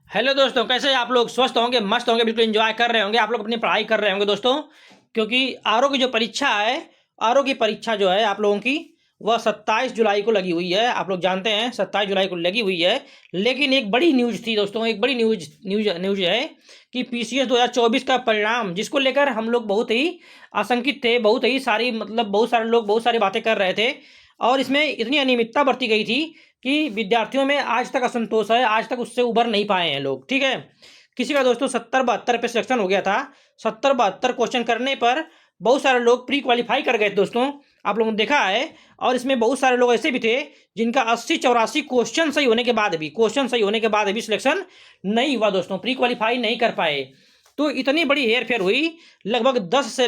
Hello दोस्तों, कैसे आप लोग? स्वस्थ होंगे, मस्त होंगे, बिल्कुल एंजॉय कर रहे होंगे। आप लोग अपनी पढ़ाई कर रहे होंगे दोस्तों, क्योंकि आरओ की जो परीक्षा है, आरओ की परीक्षा जो है आप लोगों की, वह 27 जुलाई को लगी हुई है। आप लोग जानते हैं 27 जुलाई को लगी हुई है। लेकिन एक बड़ी न्यूज़ थी दोस्तों, एक बड़ी न्यूज़ न्यूज़ न्यूज़ है कि पीसीएस 2024 का परिणाम, जिसको लेकर हम लोग बहुत ही आशंकित थे, बहुत सारे लोग बहुत सारी बातें कर रहे थे। और इसमें इतनी अनियमितता बरती गई थी कि विद्यार्थियों में आज तक असंतोष है, आज तक उससे उभर नहीं पाए हैं लोग। ठीक है, किसी का दोस्तों 70-72 पे सिलेक्शन हो गया था। 70-72 क्वेश्चन करने पर बहुत सारे लोग प्री क्वालिफाई कर गए दोस्तों, आप लोगों ने देखा है। और इसमें बहुत सारे लोग ऐसे भी थे जिनका 80-84 क्वेश्चन सही होने के बाद भी सिलेक्शन नहीं हुआ दोस्तों, प्री क्वालिफाई नहीं कर पाए। तो इतनी बड़ी हेर फेर हुई, लगभग 10 से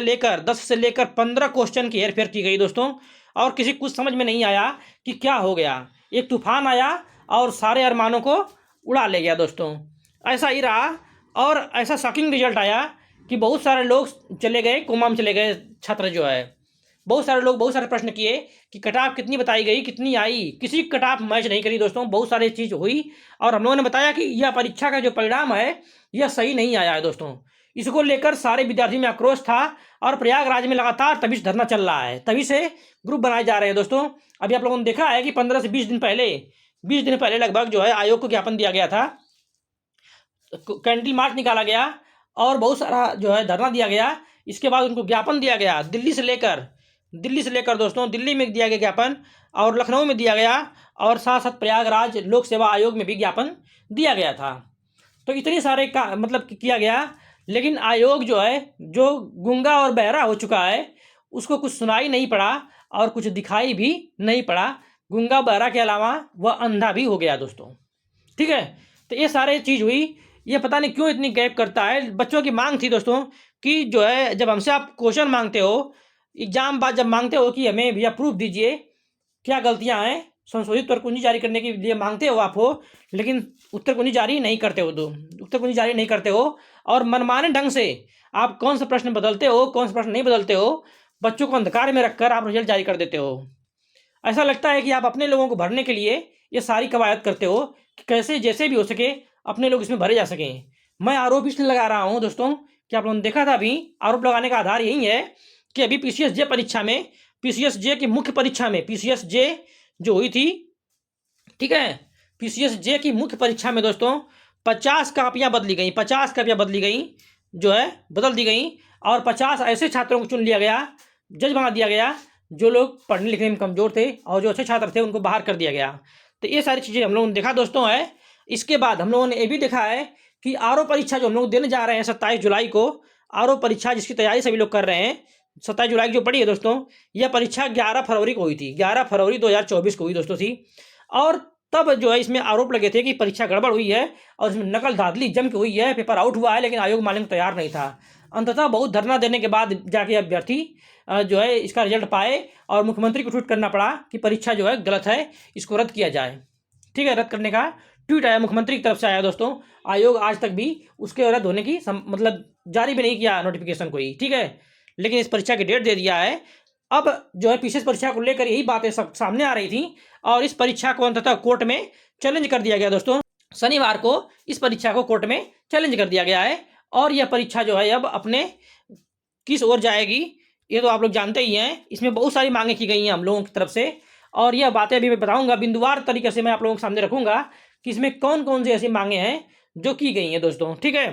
लेकर 15 क्वेश्चन की हेर फेर की गई दोस्तों। और किसी कुछ समझ में नहीं आया कि क्या हो गया। एक तूफान आया और सारे अरमानों को उड़ा ले गया दोस्तों। ऐसा ही रहा। और ऐसा शॉकिंग रिजल्ट आया कि बहुत सारे लोग चले गए, कोमा में चले गए छात्र जो है। बहुत सारे लोग बहुत सारे प्रश्न किए कि कट ऑफ कितनी बताई गई, कितनी आई, किसी कट ऑफ मैच नहीं करी दोस्तों, बहुत सारी चीज़ हुई। और हम लोगों ने बताया कि यह परीक्षा का जो परिणाम है यह सही नहीं आया है दोस्तों। इसको लेकर सारे विद्यार्थियों में आक्रोश था। और प्रयागराज में लगातार तभी से धरना चल रहा है, तभी से ग्रुप बनाए जा रहे हैं दोस्तों। अभी आप लोगों ने देखा है कि 15 से 20 दिन पहले लगभग जो है आयोग को ज्ञापन दिया गया था, कैंडल मार्च निकाला गया और बहुत सारा जो है धरना दिया गया। इसके बाद उनको ज्ञापन दिया गया दिल्ली से लेकर दोस्तों, दिल्ली में दिया गया ज्ञापन, और लखनऊ में दिया गया, और साथ साथ प्रयागराज लोक सेवा आयोग में भी ज्ञापन दिया गया था। तो इतनी सारे का मतलब किया गया। लेकिन आयोग जो है, जो गूंगा और बहरा हो चुका है, उसको कुछ सुनाई नहीं पड़ा और कुछ दिखाई भी नहीं पड़ा। गूंगा बहरा के अलावा वह अंधा भी हो गया दोस्तों। ठीक है, तो ये सारे चीज़ हुई। ये पता नहीं क्यों इतनी गैप करता है। बच्चों की मांग थी दोस्तों कि जो है, जब हमसे आप क्वेश्चन मांगते हो, एग्जाम बाद जब मांगते हो कि हमें भैया प्रूफ दीजिए क्या गलतियां हैं, संशोधित उत्तर कुंजी जारी करने के लिए मांगते हो आप हो, लेकिन उत्तर कुंजी जारी नहीं करते हो उत्तर कुंजी जारी नहीं करते हो। और मनमाने ढंग से आप कौन सा प्रश्न बदलते हो, कौन सा प्रश्न नहीं बदलते हो, बच्चों को अंधकार में रखकर आप रिजल्ट जारी कर देते हो। ऐसा लगता है कि आप अपने लोगों को भरने के लिए ये सारी कवायद करते हो कि कैसे जैसे भी हो सके अपने लोग इसमें भरे जा सकें। मैं आरोप इसलिए लगा रहा हूँ दोस्तों कि आप लोगों ने देखा था, अभी आरोप लगाने का आधार यही है कि अभी पीसीएस जे परीक्षा में, पीसीएस जे की मुख्य परीक्षा में, पीसीएस जे जो हुई थी, ठीक है, पीसीएस जे की मुख्य परीक्षा में दोस्तों 50 कापियां बदली गई, 50 कापियां बदली गई, जो है बदल दी गई। और 50 ऐसे छात्रों को चुन लिया गया, जज बना दिया गया, जो लोग पढ़ने लिखने में कमजोर थे, और जो अच्छे छात्र थे उनको बाहर कर दिया गया। तो ये सारी चीज़ें हम लोगों ने देखा दोस्तों है। इसके बाद हम लोगों ने ये भी देखा है कि आरओ परीक्षा जो हम लोग देने जा रहे हैं 27 जुलाई को, आरओ परीक्षा जिसकी तैयारी सभी लोग कर रहे हैं, 27 जुलाई की जो पड़ी है दोस्तों, यह परीक्षा 11 फरवरी को हुई थी, 11 फरवरी 2024 को हुई दोस्तों थी। और तब जो है इसमें आरोप लगे थे कि परीक्षा गड़बड़ हुई है और इसमें नकल धांधली जम के हुई है, पेपर आउट हुआ है, लेकिन आयोग मानने को तैयार नहीं था। अंततः बहुत धरना देने के बाद जाके अभ्यर्थी जो है इसका रिजल्ट पाए, और मुख्यमंत्री को ट्वीट करना पड़ा कि परीक्षा जो है गलत है, इसको रद्द किया जाए। ठीक है, रद्द करने का ट्वीट आया, मुख्यमंत्री की तरफ से आया दोस्तों। आयोग आज तक भी उसके रद्द होने की मतलब जारी भी नहीं किया नोटिफिकेशन कोई। ठीक है, लेकिन इस परीक्षा की डेट दे दिया है। अब जो है पीसीएस परीक्षा को लेकर यही बातें सब सामने आ रही थी, और इस परीक्षा को अंततः कोर्ट में चैलेंज कर दिया गया दोस्तों। शनिवार को इस परीक्षा को कोर्ट में चैलेंज कर दिया गया है। और यह परीक्षा जो है अब अपने किस ओर जाएगी ये तो आप लोग जानते ही हैं। इसमें बहुत सारी मांगे की गई हैं हम लोगों की तरफ से, और यह बातें अभी मैं बताऊंगा, बिंदुवार तरीके से मैं आप लोगों के सामने रखूंगा कि इसमें कौन कौन सी ऐसी मांगे हैं जो की गई हैं दोस्तों। ठीक है,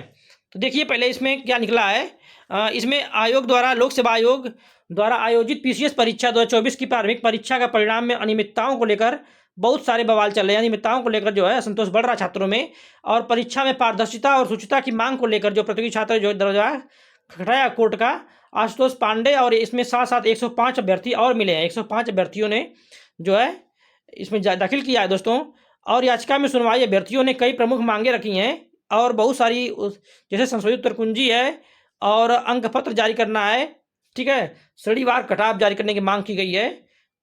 तो देखिए पहले इसमें क्या निकला है। इसमें आयोग द्वारा, लोक सेवा आयोग द्वारा आयोजित पीसीएस परीक्षा 2024 की प्रारंभिक परीक्षा का परिणाम में अनियमितताओं को लेकर बहुत सारे बवाल चल रहे हैं। अनियमितताओं को लेकर जो है असंतोष बढ़ रहा छात्रों में, और परीक्षा में पारदर्शिता और शुचिता की मांग को लेकर जो प्रतियोगी छात्र जो दरवाजा खटखटाया कोर्ट का, आशुतोष पांडे, और इसमें साथ साथ 105 अभ्यर्थी और मिले हैं। 105 अभ्यर्थियों ने जो है इसमें दाखिल किया है दोस्तों। और याचिका में सुनवाई अभ्यर्थियों ने कई प्रमुख मांगे रखी हैं, और बहुत सारी जैसे संशोधित उत्तर कुंजी है, और अंक पत्र जारी करना है। ठीक है, श्रेणीवार कटाव जारी करने की मांग की गई है।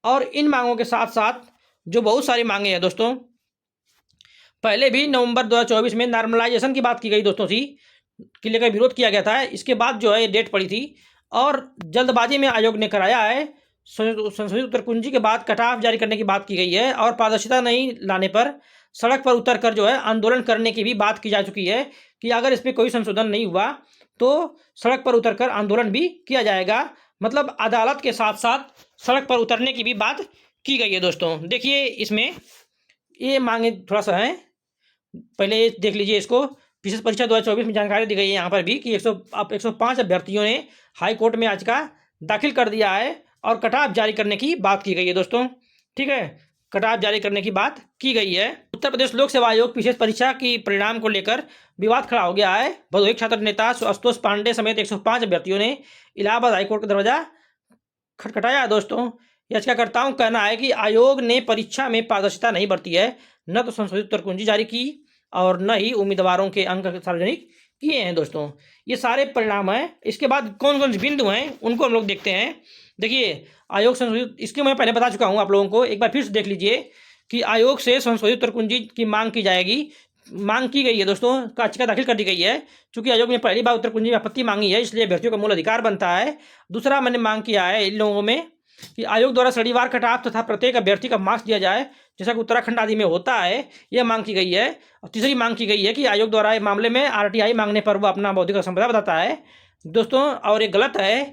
और इन मांगों के साथ साथ जो बहुत सारी मांगे हैं दोस्तों, पहले भी नवंबर 2024 में नॉर्मलाइजेशन की बात की गई दोस्तों थी, के लेकर विरोध किया गया था। इसके बाद जो है ये डेट पड़ी थी, और जल्दबाजी में आयोग ने कराया है। संशोधित उत्तर कुंजी के बाद कट ऑफ जारी करने की बात की गई है, और पारदर्शिता नहीं लाने पर सड़क पर उतर कर जो है आंदोलन करने की भी बात की जा चुकी है कि अगर इसमें कोई संशोधन नहीं हुआ तो सड़क पर उतरकर आंदोलन भी किया जाएगा। मतलब अदालत के साथ साथ सड़क पर उतरने की भी बात की गई है दोस्तों। देखिए इसमें ये मांगे थोड़ा सा है, पहले ये देख लीजिए इसको। विशेष परीक्षा 2024 में जानकारी दी गई है यहाँ पर भी कि 105 अभ्यर्थियों ने हाई कोर्ट में याचिका दाखिल कर दिया है और कट ऑफ जारी करने की बात की गई है दोस्तों। ठीक है, कट ऑफ जारी करने की बात की गई है। उत्तर प्रदेश लोक सेवा आयोग विशेष परीक्षा की परिणाम को लेकर विवाद खड़ा हो गया है। भदोही छात्र नेता आशुतोष पांडे समेत 105 अभ्यर्थियों ने इलाहाबाद हाईकोर्ट का दरवाजा खटखटाया है दोस्तों। याचिकाकर्ताओं का कहना है कि आयोग ने परीक्षा में पारदर्शिता नहीं बरती है, न तो संशोधित उत्तर कुंजी जारी की और न ही उम्मीदवारों के अंक सार्वजनिक किए हैं दोस्तों। ये सारे परिणाम हैं। इसके बाद कौन कौन से बिंदु हैं उनको हम लोग देखते हैं। देखिए आयोग संशोधित, इसके मैं पहले बता चुका हूँ आप लोगों को, एक बार फिर से देख लीजिए कि आयोग से संशोधित उत्तर कुंजी की मांग की जाएगी। मांग की गई है दोस्तों, याचिका दाखिल कर दी गई है। चूंकि आयोग ने पहली बार उत्तर कुंजी में आपत्ति मांगी है, इसलिए अभ्यर्थियों का मूल अधिकार बनता है। दूसरा मैंने मांग किया है इन लोगों में कि आयोग द्वारा श्रेणीवार कट ऑफ तथा प्रत्येक अभ्यर्थी का मार्क्स दिया जाए, जैसा कि उत्तराखंड आदि में होता है। यह मांग की गई है। और तीसरी मांग की गई है कि आयोग द्वारा इस मामले में RTI मांगने पर वह अपना बौद्धिक संपदा बताता है दोस्तों। और ये गलत है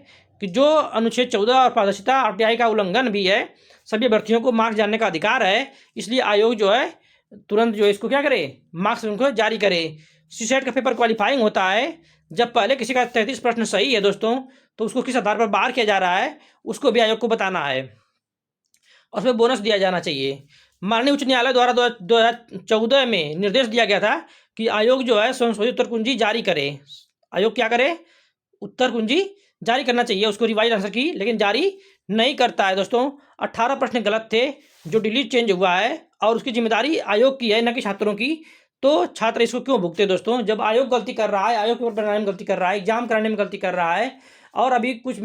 कि जो अनुच्छेद 14 और पारदर्शिता RTI का उल्लंघन भी है। सभी अभ्यर्थियों को मार्क्स जानने का अधिकार है, इसलिए आयोग जो है तुरंत जो इसको क्या करे, मार्क्स उनको जारी करे। CSET का पेपर क्वालिफाइंग होता है जब पहले किसी का 33 प्रश्न सही है दोस्तों, तो उसको किस आधार पर बाहर किया जा रहा है उसको भी आयोग को बताना है और उसमें बोनस दिया जाना चाहिए। माननीय उच्च न्यायालय द्वारा 2014 में निर्देश दिया गया था कि आयोग जो है संशोधित उत्तर कुंजी जारी करे। आयोग क्या करे, उत्तर कुंजी जारी करना चाहिए, उसको रिवाइज आंसर की, लेकिन जारी नहीं करता है दोस्तों। 18 प्रश्न गलत थे जो डिलीट चेंज हुआ है और उसकी जिम्मेदारी आयोग की है, न कि छात्रों की। तो छात्र इसको क्यों भुगते दोस्तों, जब आयोग गलती कर रहा है, आयोग पेपर बनाने में गलती कर रहा है, एग्जाम कराने में गलती कर रहा है। और अभी कुछ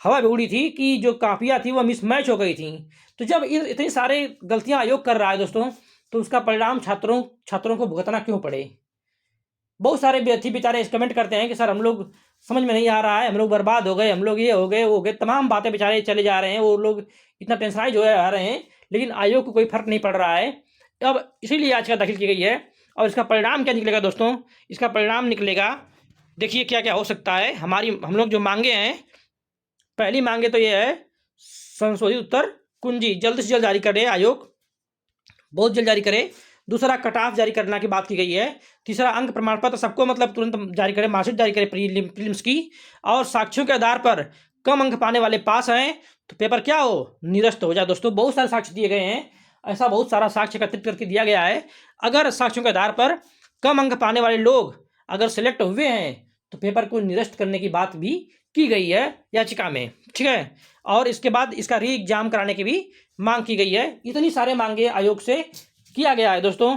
हवा भी उड़ी थी कि जो कापियाँ थी वह मिसमैच हो गई थी। तो जब इतनी सारी गलतियां आयोग कर रहा है दोस्तों, तो उसका परिणाम छात्रों को भुगतना क्यों पड़े। बहुत सारे विद्यार्थी बेचारे इस कमेंट करते हैं कि सर हम लोग समझ में नहीं आ रहा है, हम लोग बर्बाद हो गए, हम लोग ये हो गए वो हो गए, तमाम बातें बेचारे चले जा रहे हैं। वो लोग इतना टेंशनाइज हो आ रहे हैं, लेकिन आयोग को कोई फर्क नहीं पड़ रहा है। अब इसीलिए याचिका दाखिल की गई है। और इसका परिणाम क्या निकलेगा दोस्तों, इसका परिणाम निकलेगा, देखिए क्या क्या हो सकता है। हम लोग जो मांगे हैं, पहली मांगे तो ये है संशोधित उत्तर कुंजी जल्द से जल्द जारी करे आयोग, बहुत जल्द जारी करे। दूसरा कट ऑफ जारी करने की बात की गई है। तीसरा अंक प्रमाण पत्र सबको मतलब तुरंत जारी करे, मार्कशीट जारी करे प्रीलिम्स की। और साक्ष्यों के आधार पर कम अंक पाने वाले पास हैं तो पेपर क्या हो, निरस्त हो जाए दोस्तों। बहुत सारे साक्ष्य दिए गए हैं, ऐसा बहुत सारा साक्ष्य एकत्रित करके दिया गया है। अगर साक्ष्यों के आधार पर कम अंक पाने वाले लोग अगर सिलेक्ट हुए हैं तो पेपर को निरस्त करने की बात भी की गई है याचिका में। ठीक है, और इसके बाद इसका री एग्जाम कराने की भी मांग की गई है। इतनी सारे मांगे आयोग से किया गया है दोस्तों।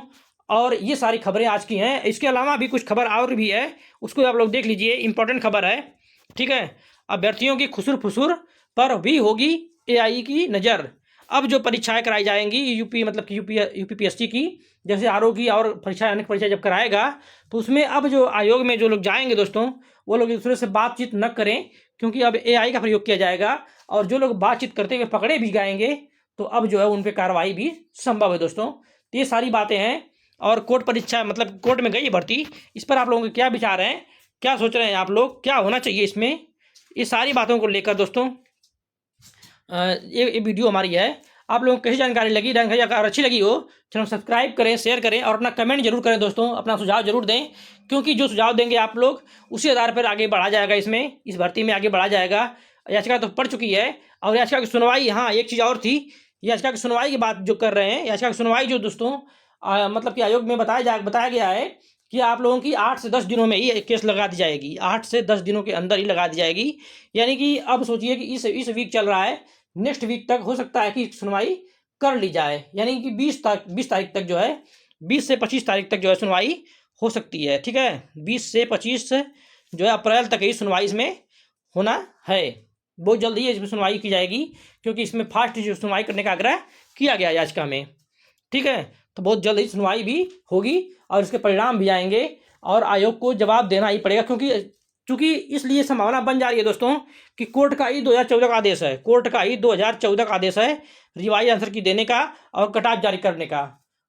और ये सारी खबरें आज की हैं। इसके अलावा भी कुछ खबर और भी है, उसको आप लोग देख लीजिए, इंपॉर्टेंट खबर है। ठीक है, अभ्यर्थियों की खुसुर फुसुर पर भी होगी AI की नज़र। अब जो परीक्षाएं कराई जाएंगी यूपी मतलब कि यूपीपीएससी की, जैसे RO की और परीक्षा अनेक परीक्षा जब कराएगा, तो उसमें अब जो आयोग में जो लोग जाएंगे दोस्तों, वो लोग एक दूसरे से बातचीत न करें, क्योंकि अब AI का प्रयोग किया जाएगा। और जो लोग बातचीत करते हुए पकड़े भी जाएंगे तो अब जो है उन पर कार्रवाई भी संभव है दोस्तों। ये सारी बातें हैं। और कोर्ट परीक्षा मतलब कोर्ट में गई भर्ती, इस पर आप लोगों के क्या विचार हैं, क्या सोच रहे हैं आप लोग, क्या होना चाहिए इसमें, ये सारी बातों को लेकर दोस्तों ये वीडियो हमारी है। आप लोगों को कैसी जानकारी लगी, जानकारी अगर अच्छी लगी हो चैनल सब्सक्राइब करें, शेयर करें और अपना कमेंट जरूर करें दोस्तों, अपना सुझाव जरूर दें, क्योंकि जो सुझाव देंगे आप लोग उसी आधार पर आगे बढ़ा जाएगा, इसमें इस भर्ती में आगे बढ़ा जाएगा। याचिका तो पड़ चुकी है और याचिका की सुनवाई, हाँ एक चीज़ और थी, याचिका की सुनवाई की बात जो कर रहे हैं, याचिका की सुनवाई जो दोस्तों मतलब कि आयोग में बताया गया है कि आप लोगों की 8 से 10 दिनों में ही केस लगा दी जाएगी, 8 से 10 दिनों के अंदर ही लगा दी जाएगी। यानी कि अब सोचिए कि इस वीक चल रहा है, नेक्स्ट वीक तक हो सकता है कि सुनवाई कर ली जाए। यानी कि 20 तारीख तक जो है, 20 से 25 तारीख तक जो है सुनवाई हो सकती है। ठीक है, 20 से 25 जो है अप्रैल तक ही सुनवाई इसमें होना है। बहुत जल्द ही इसमें सुनवाई की जाएगी, क्योंकि इसमें फास्ट जो सुनवाई करने का आग्रह किया गया याचिका में। ठीक है, तो बहुत जल्द ही सुनवाई भी होगी और इसके परिणाम भी आएंगे और आयोग को जवाब देना ही पड़ेगा, क्योंकि इसलिए संभावना बन जा रही है दोस्तों कि कोर्ट का ही 2014 का आदेश है, कोर्ट का ही 2014 का आदेश है रिवाइज आंसर की देने का और कट ऑफ जारी करने का।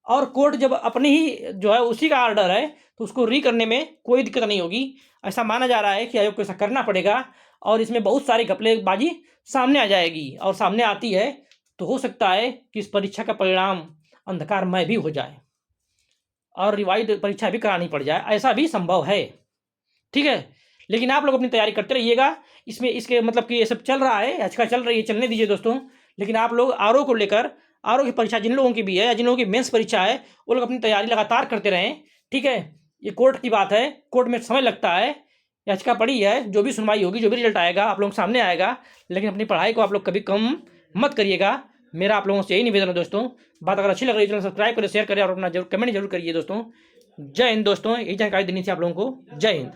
और कोर्ट जब अपनी ही जो है उसी का ऑर्डर है तो उसको री करने में कोई दिक्कत नहीं होगी। ऐसा माना जा रहा है कि आयोग को ऐसा करना पड़ेगा और इसमें बहुत सारी घपलेबाजी सामने आ जाएगी, और सामने आती है तो हो सकता है कि इस परीक्षा का परिणाम अंधकारमय भी हो जाए और रिवाइज परीक्षा भी करानी पड़ जाए, ऐसा भी संभव है। ठीक है, लेकिन आप लोग अपनी तैयारी करते रहिएगा। इसमें इसके मतलब कि ये सब चल रहा है, याचिका चल रही है, चलने दीजिए दोस्तों। लेकिन आप लोग आरओ को लेकर, आरओ की परीक्षा जिन लोगों की भी है या जिन लोगों की मेंस परीक्षा है, वो लोग अपनी तैयारी लगातार करते रहें। ठीक है, ये कोर्ट की बात है, कोर्ट में समय लगता है, याचिका पड़ी है, जो भी सुनवाई होगी, जो भी रिजल्ट आएगा आप लोगों के सामने आएगा। लेकिन अपनी पढ़ाई को आप लोग कभी कम मत करिएगा, मेरा आप लोगों से यही निवेदन है दोस्तों। बात अगर अच्छी लग रही है तो सब्सक्राइब करें, शेयर करें और अपना जरूर कमेंट जरूर करिए दोस्तों। जय हिंद दोस्तों, यही जानकारी देनी थी आप लोगों को। जय हिंद।